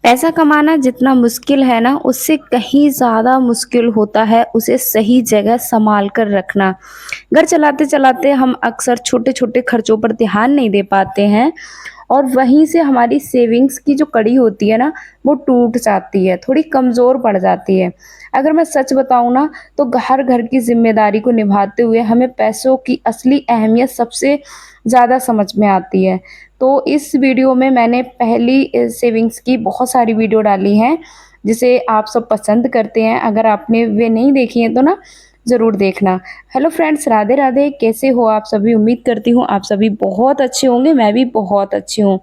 पैसा कमाना जितना मुश्किल है ना, उससे कहीं ज़्यादा मुश्किल होता है उसे सही जगह सँभाल कर रखना। घर चलाते-चलाते हम अक्सर छोटे-छोटे खर्चों पर ध्यान नहीं दे पाते हैं और वहीं से हमारी सेविंग्स की जो कड़ी होती है ना, वो टूट जाती है, थोड़ी कमज़ोर पड़ जाती है। अगर मैं सच बताऊँ ना, तो हर घर की ज़िम्मेदारी को निभाते हुए हमें पैसों की असली अहमियत सबसे ज़्यादा समझ में आती है। तो इस वीडियो में मैंने पहली सेविंग्स की बहुत सारी वीडियो डाली हैं, जिसे आप सब पसंद करते हैं। अगर आपने वे नहीं देखी हैं तो ना ज़रूर देखना। हेलो फ्रेंड्स, राधे-राधे, कैसे हो आप सभी? उम्मीद करती हूँ आप सभी बहुत अच्छे होंगे, मैं भी बहुत अच्छी हूँ।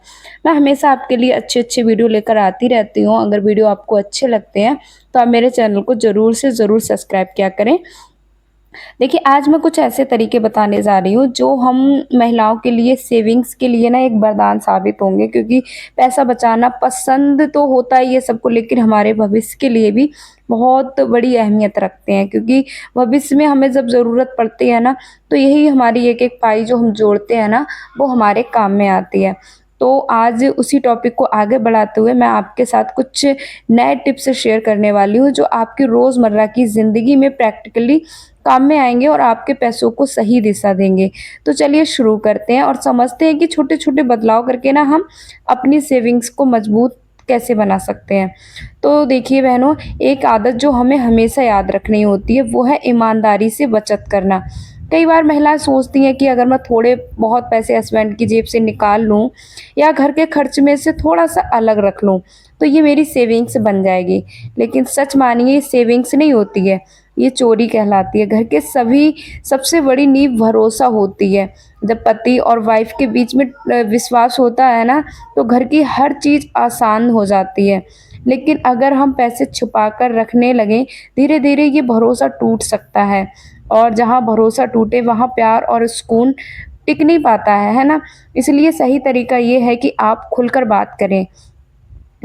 मैं हमेशा आपके लिए अच्छे-अच्छे वीडियो लेकर आती रहती हूँ। अगर वीडियो आपको अच्छे लगते हैं, तो आप मेरे चैनल को ज़रूर से ज़रूर सब्सक्राइब किया करें। देखिए, आज मैं कुछ ऐसे तरीके बताने जा रही हूँ जो हम महिलाओं के लिए सेविंग्स के लिए ना एक वरदान साबित होंगे, क्योंकि पैसा बचाना पसंद तो होता ही है सबको, लेकिन हमारे भविष्य के लिए भी बहुत बड़ी अहमियत रखते हैं, क्योंकि भविष्य में हमें जब ज़रूरत पड़ती है ना, तो यही हमारी एक-एक पाई जो हम जोड़ते हैं ना, वो हमारे काम में आती है। तो आज उसी टॉपिक को आगे बढ़ाते हुए मैं आपके साथ कुछ नए टिप्स शेयर करने वाली हूँ, जो आपकी रोज़मर्रा की ज़िंदगी में प्रैक्टिकली काम में आएँगे और आपके पैसों को सही दिशा देंगे। तो चलिए शुरू करते हैं और समझते हैं कि छोटे-छोटे बदलाव करके ना हम अपनी सेविंग्स को मजबूत कैसे बना सकते हैं। तो देखिए बहनों, एक आदत जो हमें हमेशा याद रखनी होती है, वो है ईमानदारी से बचत करना। कई बार महिलाएँ सोचती हैं कि अगर मैं थोड़े बहुत पैसे हस्बैंड की जेब से निकाल लूँ या घर के खर्च में से थोड़ा-सा अलग रख लूँ, तो ये मेरी सेविंग्स बन जाएगी। लेकिन सच मानिए, ये सेविंग्स नहीं होती है, ये चोरी कहलाती है। घर के सभी सबसे बड़ी नींव भरोसा होती है। जब पति और वाइफ के बीच में विश्वास होता है ना, तो घर की हर चीज़ आसान हो जाती है। लेकिन अगर हम पैसे छुपा कर रखने लगें, धीरे-धीरे ये भरोसा टूट सकता है और जहाँ भरोसा टूटे वहाँ प्यार और सुकून टिक नहीं पाता है ना? इसलिए सही तरीका ये है कि आप खुलकर बात करें।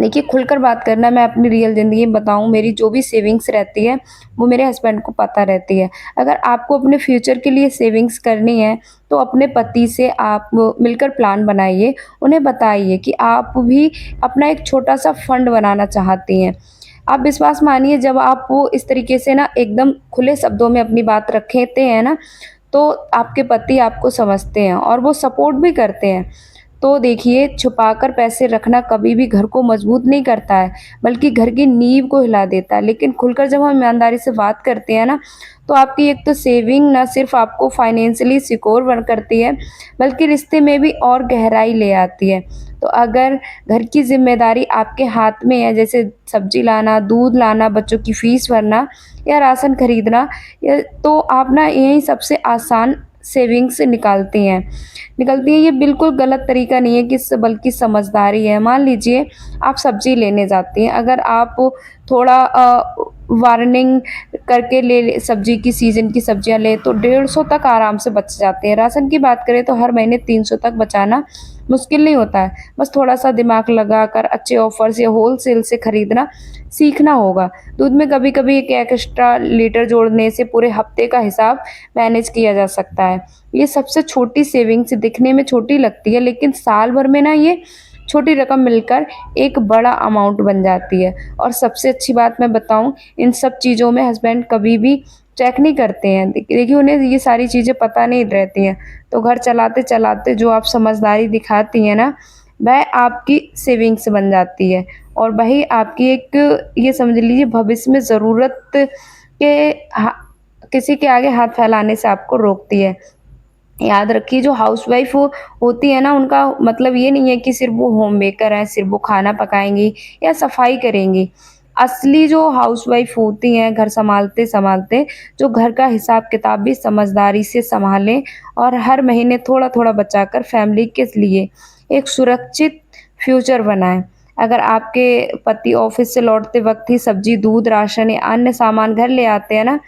देखिए, खुलकर बात करना, मैं अपनी रियल ज़िंदगी में बताऊँ, मेरी जो भी सेविंग्स रहती है, वो मेरे हस्बैंड को पता रहती है। अगर आपको अपने फ्यूचर के लिए सेविंग्स करनी है, तो अपने पति से आप मिलकर प्लान बनाइए। उन्हें बताइए कि आप भी अपना एक छोटा-सा फंड बनाना चाहती हैं। आप विश्वास मानिए, जब आप वो इस तरीके से ना एकदम खुले शब्दों में अपनी बात रखते हैं ना, तो आपके पति आपको समझते हैं और वो सपोर्ट भी करते हैं। तो देखिए, छुपाकर पैसे रखना कभी भी घर को मजबूत नहीं करता है, बल्कि घर की नींव को हिला देता है। लेकिन खुलकर जब हम ईमानदारी से बात करते हैं ना, तो आपकी एक तो सेविंग ना सिर्फ़ आपको फाइनेंशियली सिक्योर करती है, बल्कि रिश्ते में भी और गहराई ले आती है। तो अगर घर की ज़िम्मेदारी आपके हाथ में है, जैसे सब्ज़ी लाना, दूध लाना, बच्चों की फ़ीस भरना या राशन खरीदना, तो आप ना यही सबसे आसान सेविंग्स निकलती हैं। ये बिल्कुल गलत तरीका नहीं है, बल्कि समझदारी है। मान लीजिए आप सब्ज़ी लेने जाती हैं, अगर आप थोड़ा वार्निंग करके ले सब्ज़ी की, सीज़न की सब्ज़ियाँ लें, तो 150 तक आराम से बच जाते हैं। राशन की बात करें तो हर महीने 300 तक बचाना मुश्किल नहीं होता है। बस थोड़ा-सा दिमाग लगाकर अच्छे ऑफ़र्स या होलसेल से खरीदना सीखना होगा। दूध में कभी-कभी एक एक्स्ट्रा लीटर जोड़ने से पूरे हफ़्ते का हिसाब मैनेज किया जा सकता है। ये सबसे छोटी सेविंग्स दिखने में छोटी लगती है, लेकिन साल भर में ना ये छोटी रकम मिलकर एक बड़ा अमाउंट बन जाती है। और सबसे अच्छी बात मैं बताऊँ, इन सब चीज़ों में हस्बैंड कभी भी चेक नहीं करते हैं। देखिए, उन्हें ये सारी चीज़ें पता नहीं रहती हैं। तो घर चलाते-चलाते जो आप समझदारी दिखाती हैं ना, वह आपकी सेविंग्स बन जाती है और वही आपकी एक, ये समझ लीजिए, भविष्य में ज़रूरत के हा किसी के आगे हाथ फैलाने से आपको रोकती है। याद रखिए, जो हाउसवाइफ़ होती है ना, उनका मतलब ये नहीं है कि सिर्फ़ वो होम मेकर हैं, सिर्फ़ वो खाना पकाएँगी या सफाई करेंगी। असली जो हाउसवाइफ़ होती हैं, घर सँभालते-सँभालते, जो घर का हिसाब-किताब भी समझदारी से सँभालें और हर महीने थोड़ा-थोड़ा बचाकर फैमिली के लिए एक सुरक्षित फ्यूचर बनाएँ। अगर आपके पति ऑफ़िस से लौटते वक़्त ही सब्ज़ी, दूध, राशन या अन्य सामान घर ले आते हैं ना,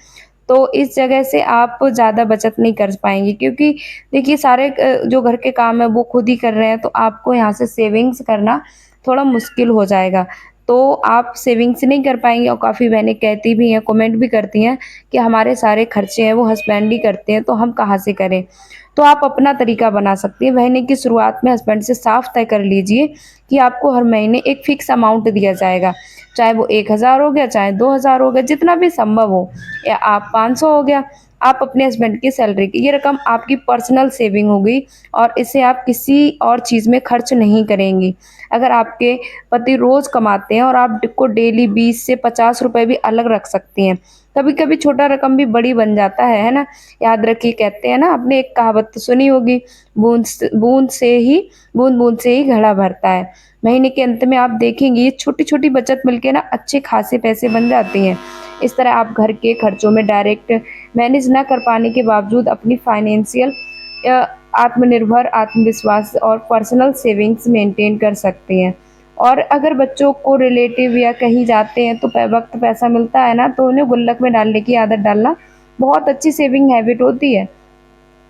तो इस जगह से आप ज़्यादा बचत नहीं कर पाएँगी, क्योंकि देखिए सारे जो घर के काम हैं वो खुद ही कर रहे हैं, तो आपको यहाँ से सेविंग्स करना थोड़ा मुश्किल हो जाएगा। तो आप सेविंग्स नहीं कर पाएँगे और काफ़ी बहनें कहती भी हैं, कमेंट भी करती हैं कि हमारे सारे खर्चे हैं वो हस्बैंड ही करते हैं, तो हम कहाँ से करें? तो आप अपना तरीका बना सकती हैं। महीने की शुरुआत में हस्बैंड से साफ तय कर लीजिए कि आपको हर महीने एक फ़िक्स अमाउंट दिया जाएगा। चाहे वो 1000 हो गया, चाहे 2000 हो गया, जितना भी संभव हो, या आप 500 हो गया, आप अपने हस्बैंड की सैलरी की ये रकम आपकी पर्सनल सेविंग हो गई और इसे आप किसी और चीज़ में खर्च नहीं करेंगी। अगर आपके पति रोज़ कमाते हैं और आपको डेली 20 से 50 रुपए भी अलग रख सकती हैं। कभी-कभी छोटा रकम भी बड़ी बन जाता है ना? याद रखिए, कहते हैं ना, आपने एक कहावत तो सुनी होगी, बूँद-बूँद से ही घड़ा भरता है। महीने के अंत में आप देखेंगी ये छोटी-छोटी बचत मिलके ना अच्छे खासे पैसे बन जाती हैं। इस तरह आप घर के खर्चों में डायरेक्ट मैनेज ना कर पाने के बावजूद अपनी फाइनेंशियल अ, आत्मनिर्भर, आत्मविश्वास और पर्सनल सेविंग्स मेंटेन कर सकती हैं। और अगर बच्चों को रिलेटिव या कहीं जाते हैं तो वक़्त पैसा मिलता है ना, तो उन्हें गुल्लक में डालने की आदत डालना बहुत अच्छी सेविंग हैबिट होती है।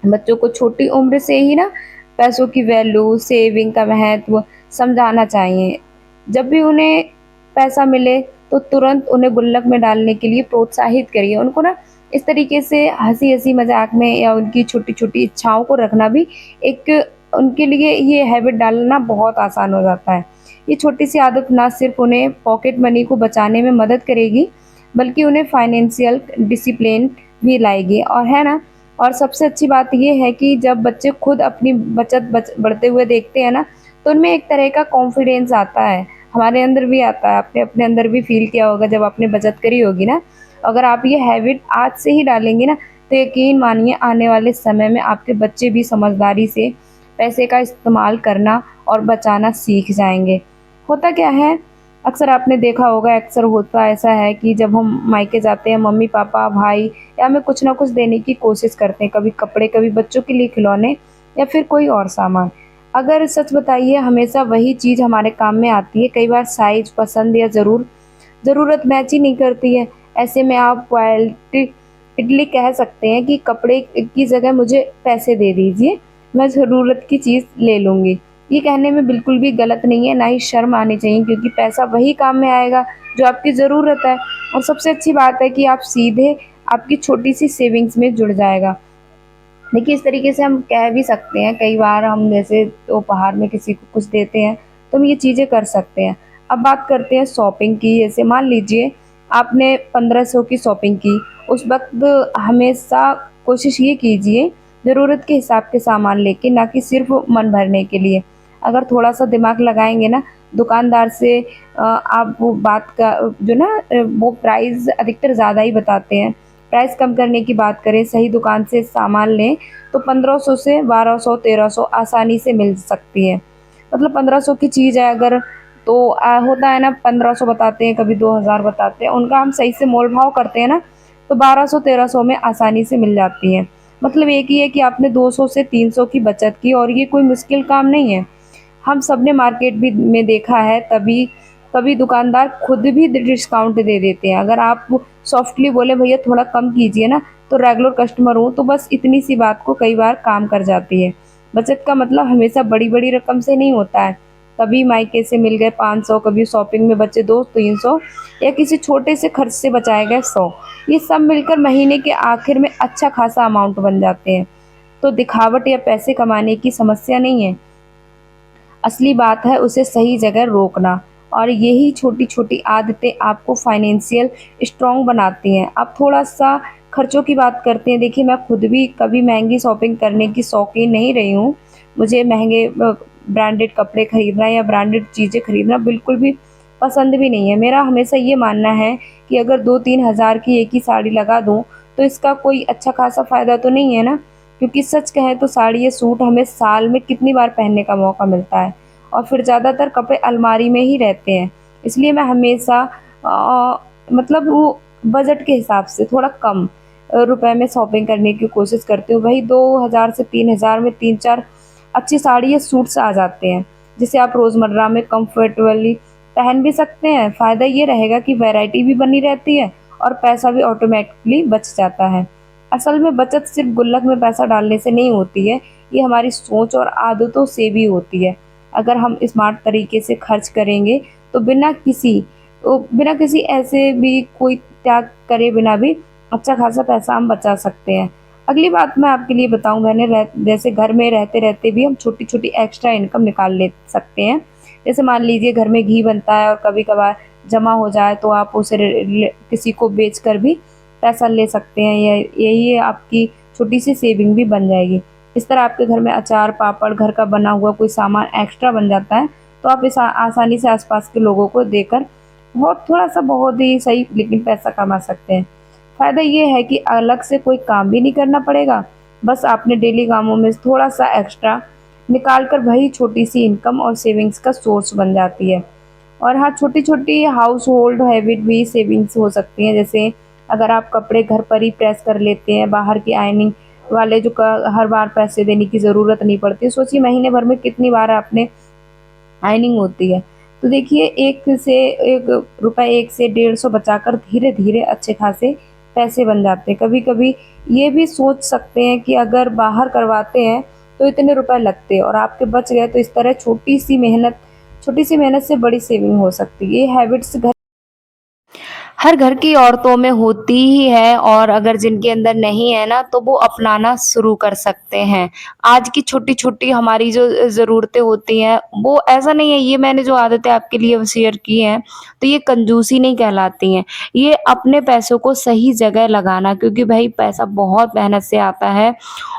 बच्चों को छोटी उम्र से ही ना पैसों की वैल्यू, सेविंग का महत्व समझाना चाहिए। जब भी उन्हें पैसा मिले तो तुरंत उन्हें गुल्लक में डालने के लिए प्रोत्साहित करिए। उनको ना इस तरीके से हँसी-हँसी मज़ाक में या उनकी छोटी-छोटी इच्छाओं को रखना भी एक उनके लिए ये हैबिट डालना बहुत आसान हो जाता है। ये छोटी-सी आदत ना सिर्फ़ उन्हें पॉकेट मनी को बचाने में मदद करेगी, बल्कि उन्हें फाइनेंशियल डिसिप्लिन भी लाएगी, और है ना? और सबसे अच्छी बात ये है कि जब बच्चे खुद अपनी बचत बढ़ते हुए देखते हैं ना, तो उनमें एक तरह का कॉन्फिडेंस आता है। हमारे अंदर भी आता है, आपने अपने अंदर भी फ़ील किया होगा जब आपने बचत करी होगी ना। अगर आप ये हैबिट आज से ही डालेंगे ना, तो यकीन मानिए आने वाले समय में आपके बच्चे भी समझदारी से पैसे का इस्तेमाल करना और बचाना सीख जाएँगे। होता क्या है, अक्सर आपने देखा होगा, अक्सर होता ऐसा है कि जब हम मायके जाते हैं, मम्मी-पापा, भाई या हमें कुछ ना कुछ देने की कोशिश करते हैं, कभी कपड़े, कभी बच्चों के लिए खिलौने या फिर कोई और सामान। अगर सच बताइए, हमेशा वही चीज़ हमारे काम में आती है, कई बार साइज़, पसंद या ज़रूरत मैच ही नहीं करती है। ऐसे में आप पोलाइटली कह सकते हैं कि कपड़े की जगह मुझे पैसे दे दीजिए, मैं ज़रूरत की चीज़ ले लूँगी। ये कहने में बिल्कुल भी गलत नहीं है, ना ही शर्म आनी चाहिए, क्योंकि पैसा वही काम में आएगा जो आपकी ज़रूरत है। और सबसे अच्छी बात है कि आप सीधे आपकी छोटी-सी सेविंग्स में जुड़ जाएगा। देखिए, इस तरीके से हम कह भी सकते हैं, कई बार हम जैसे उपहार में किसी को कुछ देते हैं, तो हम ये चीज़ें कर सकते हैं। अब बात करते हैं शॉपिंग की। जैसे मान लीजिए आपने 1500 की शॉपिंग की, उस वक़्त हमेशा कोशिश ये कीजिए ज़रूरत के हिसाब के सामान लेके, ना कि सिर्फ़ मन भरने के लिए। अगर थोड़ा-सा दिमाग लगाएँगे ना, दुकानदार से आप वो बात का जो ना वो प्राइस अधिकतर ज़्यादा ही बताते हैं। प्राइस कम करने की बात करें, सही दुकान से सामान लें, तो 1500 से 1200, 1300 आसानी से मिल सकती है। मतलब 1500 की चीज़ है अगर, तो होता है ना, 1500 बताते हैं, कभी 2000 बताते हैं, उनका हम सही से मोल-भाव करते हैं ना, तो 1200-1300 में आसानी से मिल जाती हैं। मतलब एक ही है कि आपने 200 से 300 की बचत की, और ये कोई मुश्किल काम नहीं है। हम सबने मार्केट भी में देखा है, तभी कभी दुकानदार खुद भी डिस्काउंट दे देते हैं। अगर आप सॉफ्टली बोले भैया थोड़ा कम कीजिए ना, तो रेगुलर कस्टमर हूँ, तो बस इतनी सी बात को कई बार काम कर जाती है। बचत का मतलब हमेशा बड़ी-बड़ी रकम से नहीं होता है। कभी मायके से मिल गए 500, कभी शॉपिंग में बचे 200-300, या किसी छोटे से खर्च से बचाए गए 100। ये सब मिलकर महीने के आखिर में अच्छा खासा अमाउंट बन जाते हैं। तो दिखावट या पैसे कमाने की समस्या नहीं है। असली बात है उसे सही जगह रोकना, और यही छोटी-छोटी आदतें आपको फाइनेंशियल स्ट्रॉन्ग बनाती हैं। अब थोड़ा-सा खर्चों की बात करते हैं। देखिए, मैं खुद भी कभी महँगी शॉपिंग करने की शौकीन नहीं रही हूँ। मुझे महँगे ब्रांडेड कपड़े खरीदना या ब्रांडेड चीज़ें खरीदना बिल्कुल भी पसंद भी नहीं है। मेरा हमेशा ये मानना है कि अगर 2-3 हज़ार की एक ही साड़ी लगा दूँ, तो इसका कोई अच्छा खासा फ़ायदा तो नहीं है ना? क्योंकि सच कहें तो साड़ी या सूट हमें साल में कितनी बार पहनने का मौका मिलता है, और फिर ज़्यादातर कपड़े अलमारी में ही रहते हैं। इसलिए मैं हमेशा मतलब वो बजट के हिसाब से थोड़ा कम रुपए में शॉपिंग करने की कोशिश करती हूँ। वही 2000 से 3000 में 3-4 अच्छी साड़ी या सूट्स आ जाते हैं, जिसे आप रोज़मर्रा में कंफर्टेबली पहन भी सकते हैं। फ़ायदा ये रहेगा कि वैरायटी भी बनी रहती है और पैसा भी ऑटोमेटिकली बच जाता है। असल में बचत सिर्फ गुल्लक में पैसा डालने से नहीं होती है, ये हमारी सोच और आदतों से भी होती है। अगर हम स्मार्ट तरीके से खर्च करेंगे, तो बिना किसी तो बिना किसी ऐसे भी कोई त्याग करे बिना भी अच्छा खासा पैसा हम बचा सकते हैं। अगली बात मैं आपके लिए बताऊँ, जैसे घर में रहते-रहते भी हम छोटी-छोटी एक्स्ट्रा इनकम निकाल ले सकते हैं। जैसे मान लीजिए घर में घी बनता है और कभी-कभार जमा हो जाए तो आप उसे किसी को बेचकर भी पैसा ले सकते हैं। यही आपकी छोटी-सी सेविंग भी बन जाएगी। इस तरह आपके घर में अचार, पापड़, घर का बना हुआ कोई सामान एक्स्ट्रा बन जाता है, तो आप इस आसानी से आस-पास के लोगों को देकर बहुत थोड़ा-सा बहुत ही सही लेकिन पैसा कमा सकते हैं। फ़ायदा ये है कि अलग से कोई काम भी नहीं करना पड़ेगा, बस आपने डेली कामों में थोड़ा-सा एक्स्ट्रा निकाल कर वही छोटी-सी इनकम और सेविंग्स का सोर्स बन जाती है। और हाँ, छोटी-छोटी हाउस होल्ड हैबिट भी सेविंग्स हो सकती हैं, जैसे अगर आप कपड़े घर पर ही प्रेस कर लेते हैं, बाहर की आयरनिंग वाले जो क हर बार पैसे देने की ज़रूरत नहीं पड़ती। सोचिए महीने भर में कितनी बार आपने आयरनिंग होती है। तो देखिए 1 रुपए 1 से 150 बचाकर धीरे-धीरे अच्छे खासे पैसे बन जाते हैं। कभी-कभी ये भी सोच सकते हैं कि अगर बाहर करवाते हैं तो इतने रुपए लगते हैं और आपके बच गए, तो इस तरह छोटी-सी मेहनत से बड़ी सेविंग हो सकती है। ये हैबिट्स हर घर की औरतों में होती ही है, और अगर जिनके अंदर नहीं है ना, तो वो अपनाना शुरू कर सकते हैं। आज की छोटी-छोटी हमारी जो ज़रूरतें होती हैं, वो ऐसा नहीं है, ये मैंने जो आदतें आपके लिए शेयर की हैं, तो ये कंजूसी नहीं कहलाती हैं। ये अपने पैसों को सही जगह लगाना, क्योंकि भई पैसा बहुत मेहनत से आता है,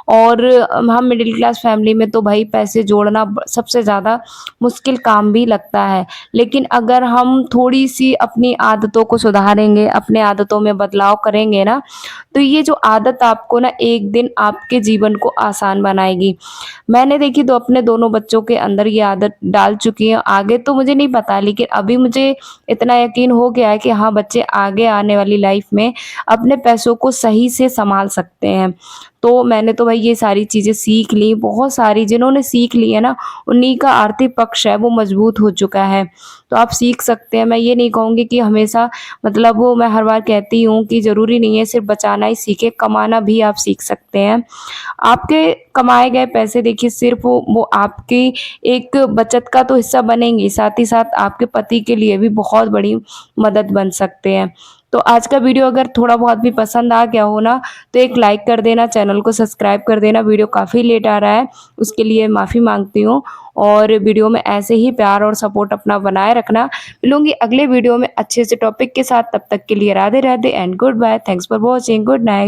और हम मिडिल क्लास फैमिली में तो भई पैसे जोड़ना सबसे ज़्यादा मुश्किल काम भी लगता है। लेकिन अगर हम थोड़ी-सी अपनी आदतों को सुधारेंगे, अपने आदतों में बदलाव करेंगे ना, तो ये जो आदत आपको ना एक दिन आपके जीवन को आसान बनाएगी। मैंने देखिए तो अपने दोनों बच्चों के अंदर ये आदत डाल चुकी है, आगे तो मुझे नहीं पता, लेकिन अभी मुझे इतना यकीन हो गया है कि हाँ, बच्चे आगे आने वाली लाइफ में अपने पैसों को सही से सँभाल सकते हैं। तो मैंने तो भाई ये सारी चीज़ें सीख ली, बहुत सारी जिन्होंने सीख ली है ना, उन्हीं का आर्थिक पक्ष है वो मजबूत हो चुका है। तो आप सीख सकते हैं, मैं ये नहीं कहूँगी कि हमेशा, मतलब वो मैं हर बार कहती हूँ कि ज़रूरी नहीं है सिर्फ़ बचाना ही सीखें, कमाना भी आप सीख सकते हैं। आपके कमाए गए पैसे देखिए सिर्फ़ वो आपकी एक बचत का तो हिस्सा बनेंगे, साथ ही साथ आपके पति के लिए भी बहुत बड़ी मदद बन सकते हैं। तो आज का वीडियो अगर थोड़ा बहुत भी पसंद आ गया हो ना, तो एक लाइक कर देना, चैनल को सब्सक्राइब कर देना। वीडियो काफ़ी लेट आ रहा है, उसके लिए माफ़ी माँगती हूँ, और वीडियो में ऐसे ही प्यार और सपोर्ट अपना बनाए रखना। मिलूँगी अगले वीडियो में अच्छे से टॉपिक के साथ, तब तक के लिए Radhe Radhe and good bye. Thanks for watching. Good night.